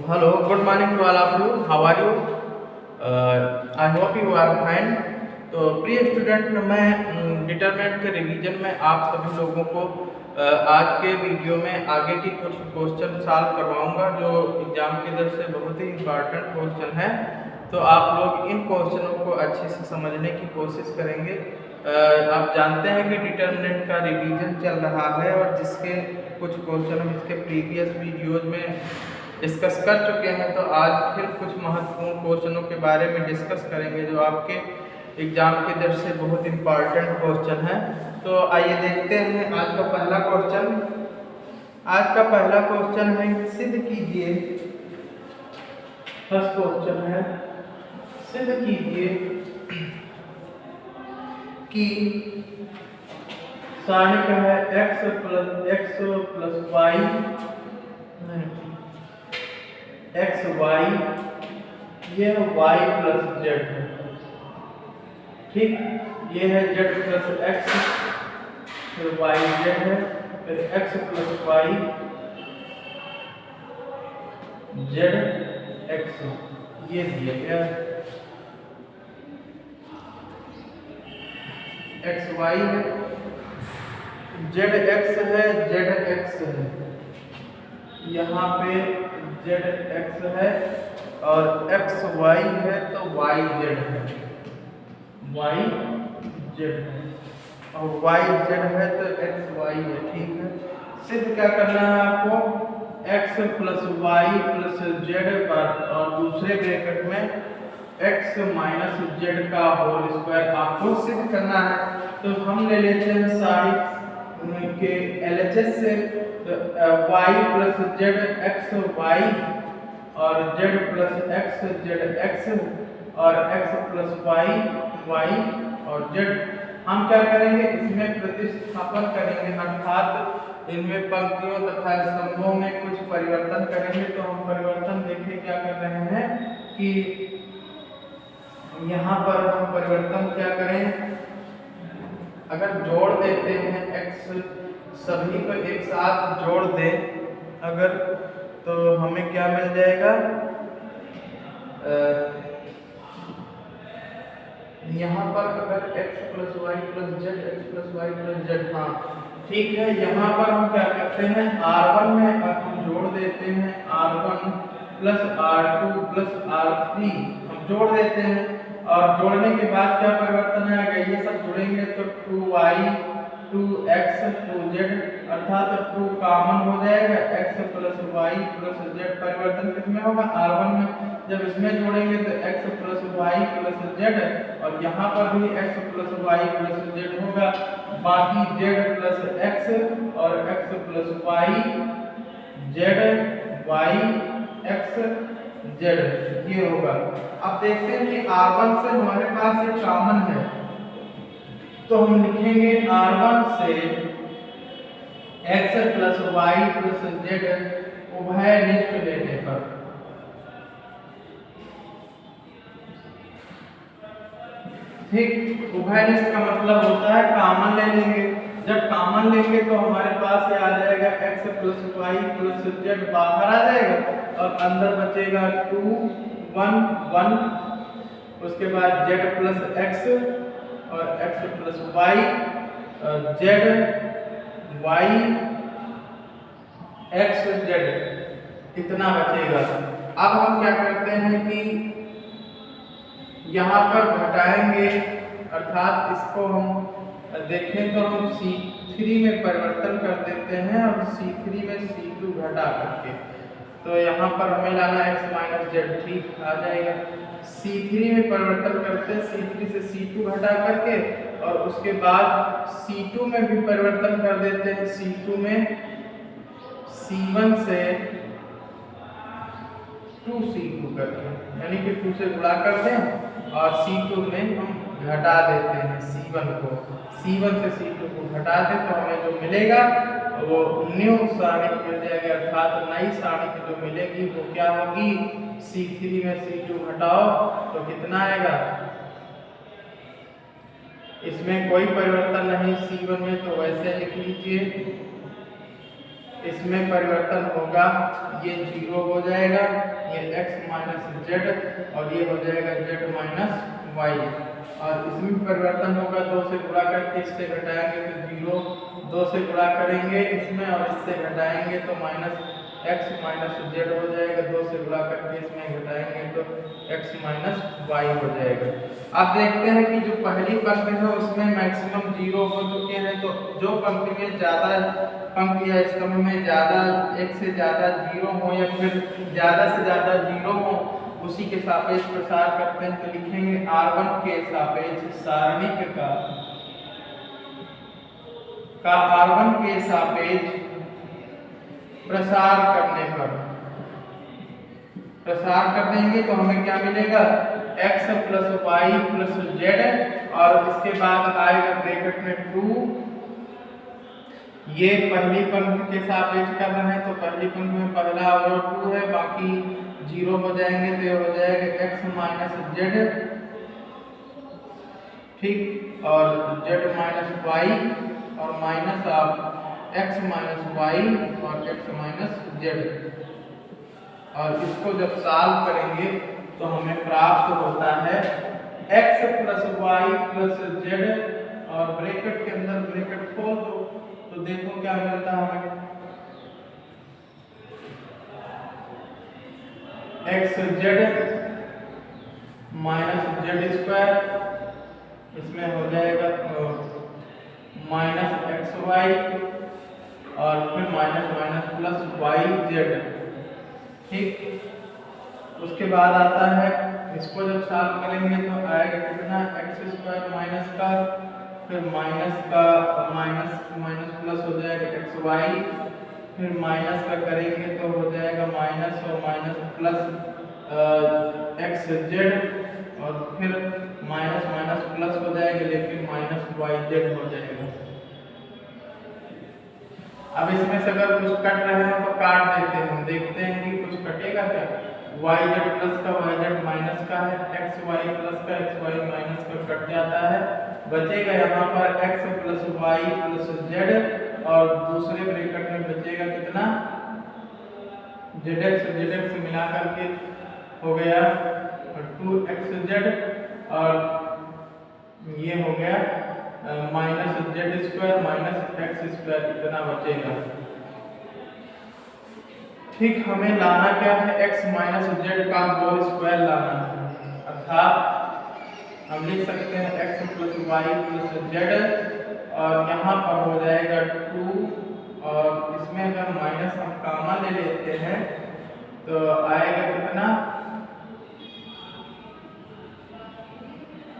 Hello, good morning to all of you. How are you? I hope you are fine. तो प्रिय student, मैं determinant के revision में आप सभी लोगों को आज के वीडियो में आगे की कुछ क्वेश्चन सॉल्व करवाऊंगा जो एग्जाम की तरफ से बहुत ही इम्पोर्टेंट क्वेश्चन है। तो आप लोग इन क्वेश्चनों को अच्छे से समझने की कोशिश करेंगे। आप जानते हैं कि डिटरमिनेंट का रिवीजन चल रहा है और जिसके कुछ क्वेश्चन हम इसके प्रीवियस वीडियोज में डिस्कस कर चुके हैं। तो आज फिर कुछ महत्वपूर्ण क्वेश्चनों के बारे में डिस्कस करेंगे जो आपके एग्जाम की दृष्टि से बहुत इंपॉर्टेंट क्वेश्चन है। तो आइए देखते हैं आज का पहला क्वेश्चन। आज का पहला क्वेश्चन है, सिद्ध कीजिए। फर्स्ट क्वेश्चन है, सिद्ध कीजिए कि सारणी का है x plus y x y, ये y प्लस जेड है। ठीक, ये है z प्लस एक्स, फिर y जेड है, फिर x plus y z x, ये दिया गया एक्स वाई है, जेड एक्स है, जेड एक्स है, यहाँ पे जेड एक्स है और एक्स वाई है तो वाई जेड है, वाई जेड है और वाई जेड है तो एक्स वाई है। ठीक है, सिद्ध क्या करना है आपको, x plus y plus z पर और दूसरे ब्रैकेट में एक्स माइनस जेड का होल स्क्वायर आपको सिद्ध करना है। तो हम ले लेते हैं सारी के LHS से y plus z x y और z plus x z x और x प्लस वाई वाई और z। हम क्या करेंगे, इसमें प्रतिस्थापन करेंगे, अर्थात इनमें पंक्तियों तथा स्तंभों में कुछ परिवर्तन करेंगे। तो हम परिवर्तन देखिए क्या कर रहे हैं कि यहाँ पर हम परिवर्तन क्या करें, अगर जोड़ देते हैं x, सभी को एक साथ जोड़ दें अगर, तो हमें क्या मिल जाएगा, यहाँ पर अगर x plus y plus z x plus y plus z, हाँ ठीक है। यहाँ पर हम क्या करते हैं, R1 में हम जोड़ देते हैं R1 plus R2 plus R3 हम जोड़ देते हैं और जोड़ने के बाद क्या परिवर्तन आएगा, ये सब जुड़ेंगे तो 2y 2x 2z अर्थात 2 कॉमन हो जाएगा, x plus y plus z परिवर्तन किसमें होगा, R1 में। जब इसमें जोड़ेंगे तो x plus y plus z और यहाँ पर भी x plus y plus z होगा, बाकी z प्लस x और x plus y z y x z, ये होगा। अब देखते हैं कि R1 से हमारे पास एक कॉमन है, तो हम लिखेंगे R1 से x plus y plus z उभय निष्ठ लेने पर, ठीक, उभय निष्ठ का मतलब होता है कॉमन ले लेंगे। जब कॉमन लेंगे तो हमारे पास ये आ जाएगा x plus y plus z बाहर आ जाएगा और अंदर बचेगा 2 1 1, उसके बाद z प्लस x और x plus y z y x z, इतना बचेगा। अब हम क्या करते हैं कि यहाँ पर घटाएंगे, अर्थात इसको हम देखें तो हम C3 में परिवर्तन कर देते हैं और C3 में C2 घटा करके, तो यहाँ पर हमें लाना x माइनस जेड, ठीक आ जाएगा। C3 में परिवर्तन करते हैं, C3 से C2 घटा करके और उसके बाद C2 में भी परिवर्तन कर देते हैं, C2 में C1 से 2C2 करके, यानी कि 2 से गुणा कर दें और C2 में हम घटा देते हैं C1 को, C1 से C2 को घटा दें तो हमें जो मिलेगा वो न्यू सारणी मिल जाएगी, अर्थात नई सारणी की जो मिलेगी वो क्या होगी, C3 में C2 घटाओ तो कितना आएगा, इसमें कोई परिवर्तन नहीं C1 में, तो वैसे लिख लीजिए इसमें परिवर्तन होगा, ये 0 हो जाएगा, ये x माइनस जेड और ये हो जाएगा z माइनस वाई। और इसमें परिवर्तन होगा, 2 से गुणा करके इससे घटाएंगे तो 0, 2 से गुणा करेंगे इसमें और इससे घटाएंगे तो माइनस x माइनस जेड हो जाएगा, 2 से गुणा करके इसमें घटाएंगे तो x माइनस वाई हो जाएगा। आप देखते हैं कि जो पहली पंक्ति है उसमें मैक्सिमम 0 हो चुके हैं, तो जो पंक्ति में ज़्यादा पंक्ति या स्तंभ में ज़्यादा एक से ज़्यादा 0 हो या फिर ज़्यादा से ज़्यादा 0 हो उसी के सापेक्ष प्रसार करते हैं। तो लिखेंगे R1 के सापेक्ष सारणिक का R1 के सापेक्ष प्रसार करने पर प्रसार कर देंगे तो हमें क्या मिलेगा, x plus y plus z और इसके बाद आएगा ब्रैकेट में 2। ये पहली पंक्ति के सापेक्ष कर रहे हैं तो पहली पंक्ति में पहला अवयव 2 है, बाकी 0 हो जाएंगे तो ये हो जाएगा x माइनस जेड, ठीक, और z माइनस वाई और माइनस आप x माइनस वाई और x माइनस जेड। और इसको जब सॉल्व करेंगे तो हमें प्राप्त होता है x plus y plus z और ब्रैकेट के अंदर ब्रैकेट खोल दो तो देखो क्या मिलता है हमें, x z minus z square, इसमें हो जाएगा माइनस एक्स वाई और फिर minus minus plus y z, ठीक। उसके बाद आता है इसको जब सॉल्व करेंगे तो आएगा कितना, एक्स स्क्वायर माइनस का फिर माइनस का माइनस माइनस प्लस हो जाएगा एक्स वाई, फिर माइनस का करेंगे तो हो जाएगा माइनस और माइनस प्लस एक्स जेड और फिर माइनस माइनस प्लस हो जाएगा लेकिन माइनस वाई जेड हो जाएगा। अब इसमें से अगर कुछ कट रहे हैं तो काट देते हैं, हम देखते हैं कि कुछ कटेगा क्या, वाई जेड प्लस का वाई जेड माइनस का है, एक्स वाई प्लस का एक्स वाई माइनस का कट जाता है, बचेगा यहाँ पर x plus y plus z और दूसरे ब्रैकेट में बचेगा कितना, जेड एक्स मिला करके हो गया 2xz और ये हो गया minus z square minus x square, इतना बचेगा, ठीक। हमें लाना क्या है, x माइनस जेड का होल स्क्वायर लाना है, अर्थात हम लिख सकते हैं x plus y plus z और यहाँ पर हो जाएगा 2 और इसमें अगर माइनस हम कॉमन ले लेते हैं तो आएगा कितना,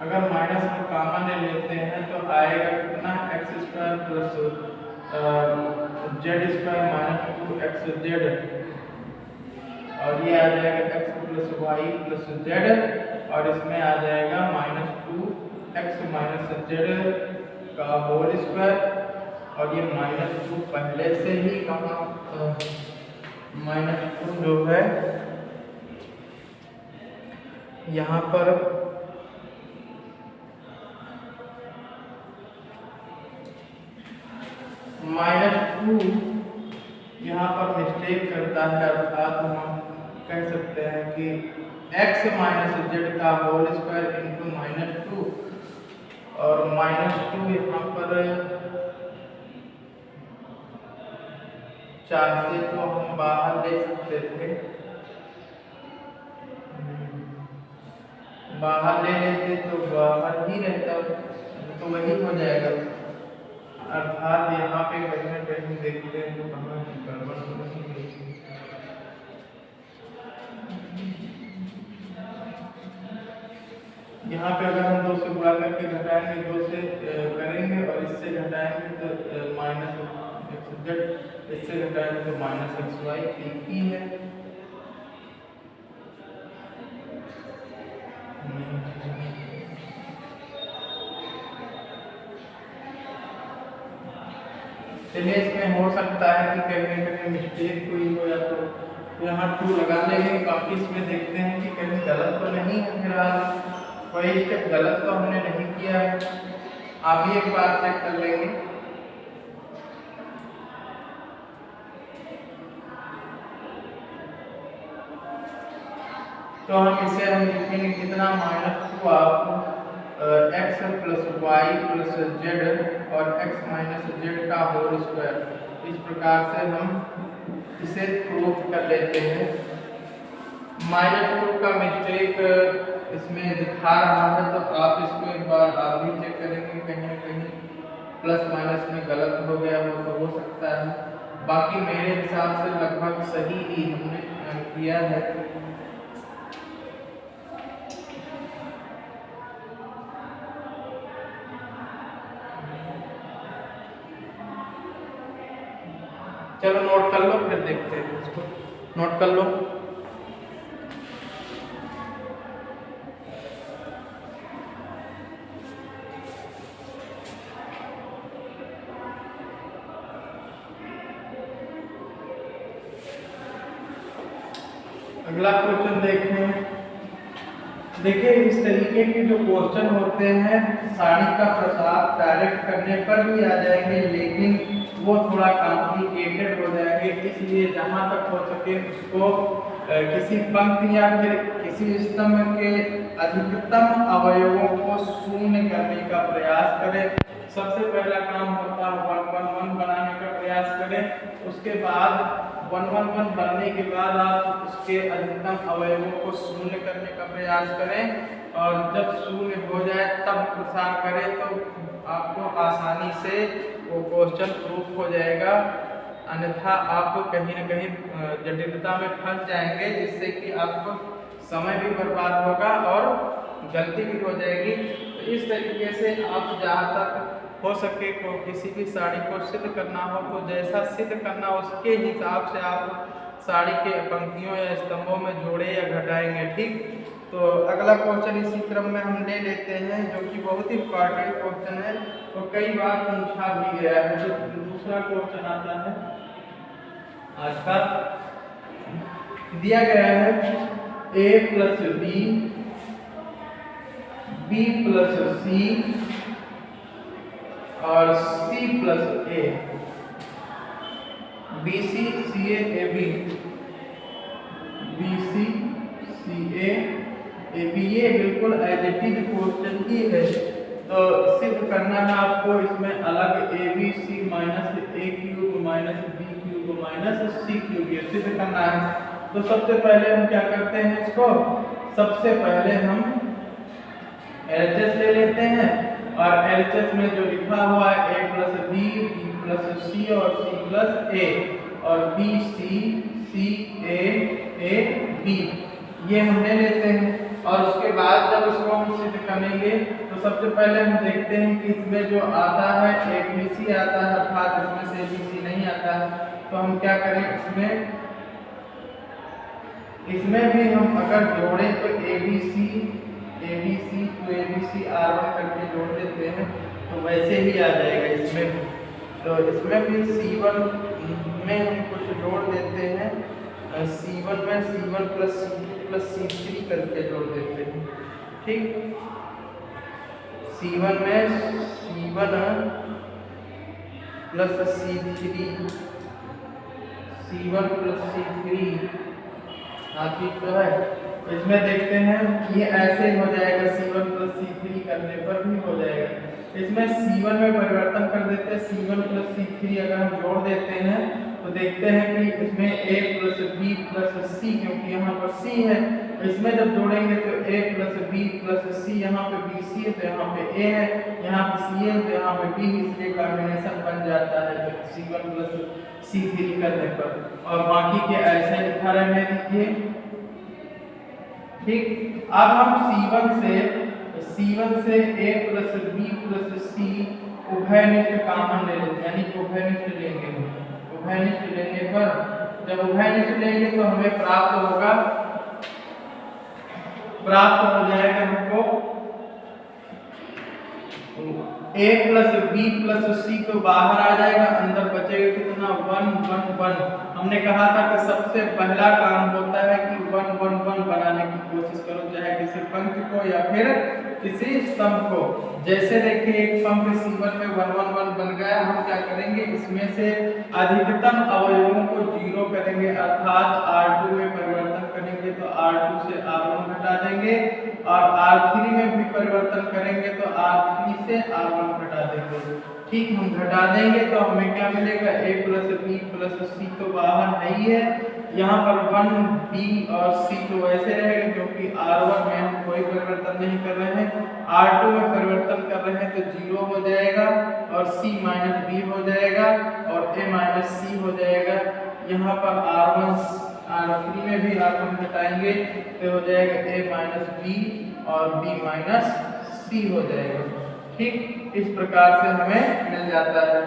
अगर माइनस हम कॉमन ले लेते हैं तो आएगा कितना, x square plus z square minus 2xz और ये आ जाएगा x plus y plus z और इसमें आ जाएगा माइनस 2x माइनस जेड का होल स्क्वायर और ये माइनस 2 पहले से ही कहाँ माइनस 2 जो है यहाँ पर -2 यहाँ पर मिस्टेक करता है, अर्थात हम कह सकते हैं कि x माइनस जेड का होल स्क्वायर इंटू -2 और -2 यहाँ पर चाहते तो हम बाहर ले सकते थे, बाहर ले लेते तो बाहर ही रहता तो वही हो जाएगा, अर्थात यहाँ पे कहीं ना कहीं देखते हैं तो कहाँ गड़बड़ हो रही है। यहाँ पे अगर हम 2 से गुणा करके घटाएंगे 2 से करेंगे और इससे घटाएंगे तो माइनस एक्स जेड, इससे घटाएंगे तो माइनस एक्स वाई, ठीक ही है। चलिए इसमें हो सकता है कि कहीं कहीं मिस्टेक हुई हो या तो यहाँ 2 लगा लेंगे, बाकी इसमें देखते हैं कि कहीं गलत तो नहीं है, फिलहाल कोई स्टेप गलत तो हमने नहीं किया है, आप भी एक बार चेक कर लेंगे। तो हम लिखेंगे कितना -2 आप x plus y plus z और x माइनस जेड का होल स्क्वायर। इस प्रकार से हम इसे प्रूफ कर लेते हैं। -2 का मिस्टेक इसमें दिखा रहा है, तो आप इसको एक बार आप भी चेक करेंगे, कहीं ना कहीं प्लस माइनस में गलत हो गया हो तो हो सकता है। बाकी मेरे हिसाब से लगभग सही ही हमने किया है। चलो नोट कर लो, फिर देखते हैं इसको। नोट कर लो। अगला क्वेश्चन देखें। देखिए, इस तरीके के जो क्वेश्चन होते हैं साड़ी का प्रसाद डायरेक्ट करने पर भी आ जाएंगे, लेकिन वो थोड़ा कॉम्प्लिकेटेड हो जाएंगे। इसलिए जहाँ तक हो सके उसको किसी पंक्ति या फिर किसी स्तंभ के अधिकतम अवयवों को शून्य करने का प्रयास करें। सबसे पहला काम होता है 1 1 1 बनाने का प्रयास करें। उसके बाद 1 1 1 बनने के बाद आप उसके अधिकतम अवयवों को शून्य करने का प्रयास करें, और जब शून्य हो जाए तब प्रसार करें, तो आपको आसानी से वो क्वेश्चन प्रूफ हो जाएगा। अन्यथा आप कहीं न कहीं जटिलता में फंस जाएंगे, जिससे कि आपको समय भी बर्बाद होगा और गलती भी हो जाएगी। तो इस तरीके से आप जहाँ तक हो सके को किसी भी साड़ी को सिद्ध करना हो तो जैसा सिद्ध करना उसके हिसाब से आप साड़ी के पंक्तियों या स्तंभों में जोड़े या घटाएंगे। ठीक, तो अगला क्वेश्चन इसी क्रम में हम ले लेते हैं, जो कि बहुत ही इम्पोर्टेंट क्वेश्चन है और कई बार पूछा भी गया है। जो दूसरा क्वेश्चन आता है आज का, दिया गया है a plus b plus c और c plus a, BC CA AB, BC CA AB, ये बिल्कुल एज इट इज क्वेश्चन ही है। तो सिद्ध करना है आपको इसमें अलग ABC minus a cube minus b cube minus c cube, ये सिद्ध करना है। तो सबसे पहले हम क्या करते हैं, इसको सबसे पहले हम LHS ले लेते हैं, और LHS में जो लिखा हुआ है a plus b, b plus c और c प्लस a, और b c c a b, ये हम ले लेते हैं। और उसके बाद जब इसको हम सिद्ध करेंगे तो सबसे पहले हम देखते हैं कि इसमें जो आता है ABC आता है, अर्थात इसमें से ABC नहीं आता है। तो हम क्या करें, इसमें भी हम अगर जोड़ें तो ABC तो ABC R1 करके जोड़ देते हैं तो वैसे ही आ जाएगा इसमें भी। तो इसमें भी C1 में हम कुछ जोड़ देते हैं, C1 में C1 plus C2 plus C3 करके जोड़ देते हैं। ठीक, C1 में C1 plus C3, C1 plus C3, ठीक तो है। इसमें देखते हैं ये ऐसे हो जाएगा, C1 प्लस C3 करने पर भी हो जाएगा। इसमें C1 में परिवर्तन कर देते हैं, C1 प्लस C3 अगर हम जोड़ देते हैं तो देखते हैं कि इसमें A plus B plus C, क्योंकि यहाँ पर C है, इसमें जब जोड़ेंगे तो A plus B plus C, यहाँ पे BC है तो यहाँ पे A है, यहाँ पे C है तो यहाँ पे B, इसलिए कॉम्बिनेशन बन जाता है तो C1 प्लस C3 करने पर। और बाकी के ऐसे लिखा रहने दीजिए। ठीक, अब हम C1 से A plus B plus C उभयनिष्ठ कॉमन ले लेते हैं, यानी कि उभयनिष्ठ लेंगे। उभयनिष्ठ लेने पर जब उभयनिष्ठ लेंगे तो हमें प्राप्त हो जाएगा हमको A plus B plus C तो बाहर आ जाएगा, अंदर बचेगा कितना 1 1 1। हमने कहा था कि सबसे पहला काम होता है कि 1 1 1 बनाने की कोशिश करो, चाहे किसी पंक्ति को या फिर किसी स्तंभ को। जैसे देखिए एक पंक्ति C1 में 1 1 1 बन गया, हम क्या करेंगे, इसमें से अधिकतम अवयवों को 0 करेंगे, अर्थात R2 में परिवर्तन करेंगे करेंगे तो R2 से R1 घटा देंगे, और R3 में भी परिवर्तन करेंगे तो R3 से R1 घटा देंगे। ठीक, हम घटा देंगे तो हमें क्या मिलेगा, a plus b plus c तो बाहर है ही है, यहाँ पर 1 b और c तो वैसे रहेगा क्योंकि R1 में हम कोई परिवर्तन नहीं कर रहे हैं, R2 में परिवर्तन कर रहे हैं तो 0 हो जाएगा, और c माइनस b हो जाएगा, और a माइनस c हो जाएगा। यहाँ पर R3 में भी R1 घटाएंगे तो हो जाएगा a माइनस b और b माइनस c हो जाएगा। ठीक, इस प्रकार से हमें मिल जाता है।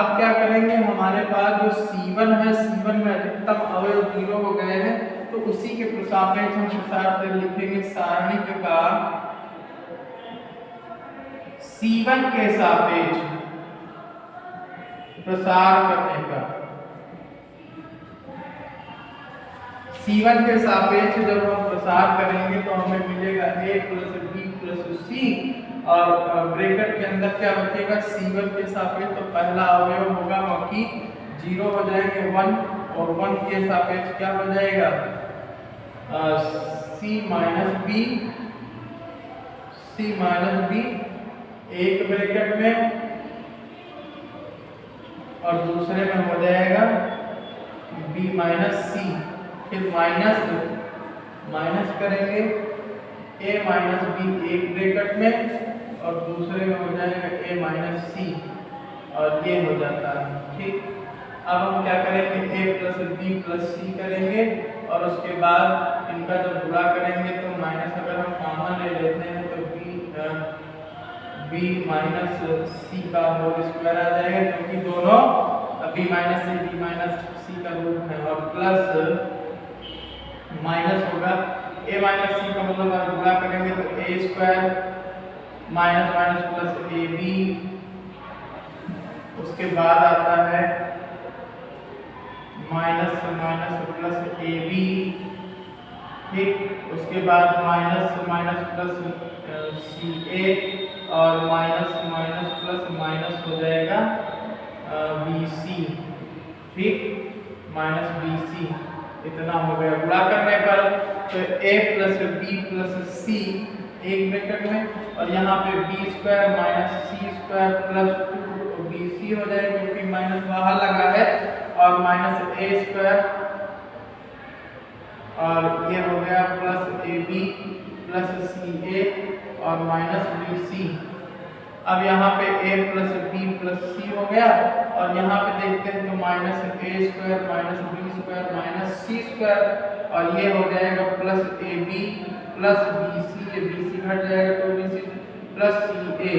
अब क्या करेंगे, हमारे पास जो C1 है, C1 में अधिकतम अवयव 0 हो गए हैं, तो उसी के सापेक्ष हम प्रसार लिखेंगे सारणिक का C1 के सापेक्ष प्रसार करने का। C1 के सापेक्ष जब हम प्रसार करेंगे तो हमें मिलेगा a plus b plus c, और ब्रैकेट के अंदर क्या बचेगा, C1 के सापेक्ष तो पहला अवयव होगा बाकी 0 हो जाएंगे 1, और 1 के सापेक्ष क्या हो जाएगा, c माइनस b एक ब्रैकेट में, और दूसरे में हो जाएगा b माइनस c, फिर माइनस करेंगे a माइनस b एक ब्रैकेट में, और दूसरे में हो जाएगा a माइनस c, और ये हो जाता है। ठीक, अब हम क्या करेंगे, a plus b plus c करेंगे, और उसके बाद इनका जब गुणा करेंगे तो माइनस अगर हम कॉमन ले लेते हैं तो b माइनस c का होल स्क्वायर आ जाएगा, क्योंकि दोनों b माइनस c का रूट है, और प्लस माइनस होगा a माइनस c का मतलब अगर गुणा करेंगे तो a square minus minus plus ab, उसके बाद आता है माइनस माइनस प्लस ab, ठीक, उसके बाद माइनस माइनस प्लस ca, और माइनस माइनस प्लस माइनस हो जाएगा bc, ठीक, माइनस bc, इतना हो गया। गुणा करने पर तो a plus b plus c एक ब्रैकेट में, और यहाँ पे b square minus c square plus 2bc हो जाएगा क्योंकि माइनस बाहर लगा है, और माइनस a स्क्वायर, और ये हो गया प्लस ab प्लस ca और माइनस bc। अब यहाँ पे a plus b plus c हो गया, और यहाँ पे देखते हैं तो minus a square minus b square minus c square, और ये हो जाएगा प्लस ab प्लस bc, ये bc घट जाएगा तो bc प्लस ca।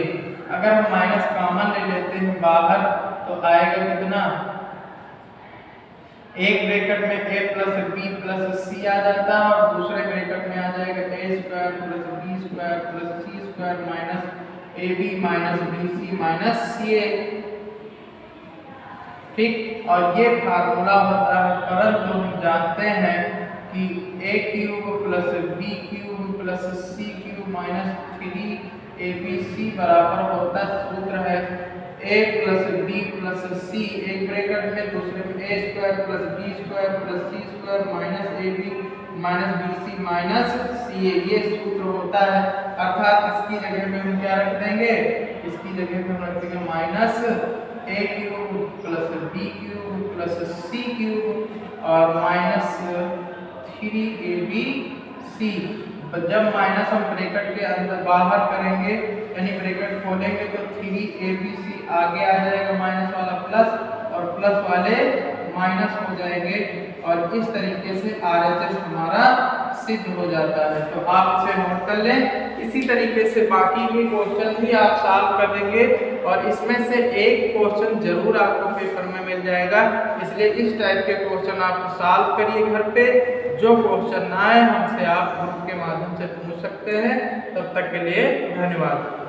अगर हम माइनस कॉमन ले लेते हैं बाहर तो आएगा कितना, एक ब्रैकेट में a plus b plus c आ जाता है, और दूसरे ब्रैकेट में आ जाएगा a square plus b square plus c square minus ab minus bc minus ca। ठीक, और ये फार्मूला होता है, परंतु हम जानते हैं कि a cube plus b cube plus c cube minus 3abc बराबर होता है, सूत्र है a plus b plus c एक ब्रैकेट में, दूसरे में a square plus b square plus c square minus ab minus bc minus ca, ये सूत्र होता है। अर्थात इसकी जगह में हम क्या रख देंगे, इसकी जगह में हम रख देंगे minus a cube plus b cube plus c cube और माइनस 3abc। जब माइनस हम ब्रैकेट के अंदर बाहर करेंगे यानी ब्रैकेट खोलेंगे तो 3abc आगे आ जाएगा माइनस वाला प्लस, और प्लस वाले माइनस हो जाएंगे, और इस तरीके से RHS हमारा सिद्ध हो जाता है। तो आप इसे नोट कर लें। इसी तरीके से बाकी भी क्वेश्चन भी आप सॉल्व कर देंगे, और इसमें से एक क्वेश्चन जरूर आपको पेपर में मिल जाएगा, इसलिए इस टाइप के क्वेश्चन आप सॉल्व करिए घर पे। जो क्वेश्चन ना आए हमसे आप ग्रुप के माध्यम से पूछ सकते हैं। तब तक के लिए धन्यवाद।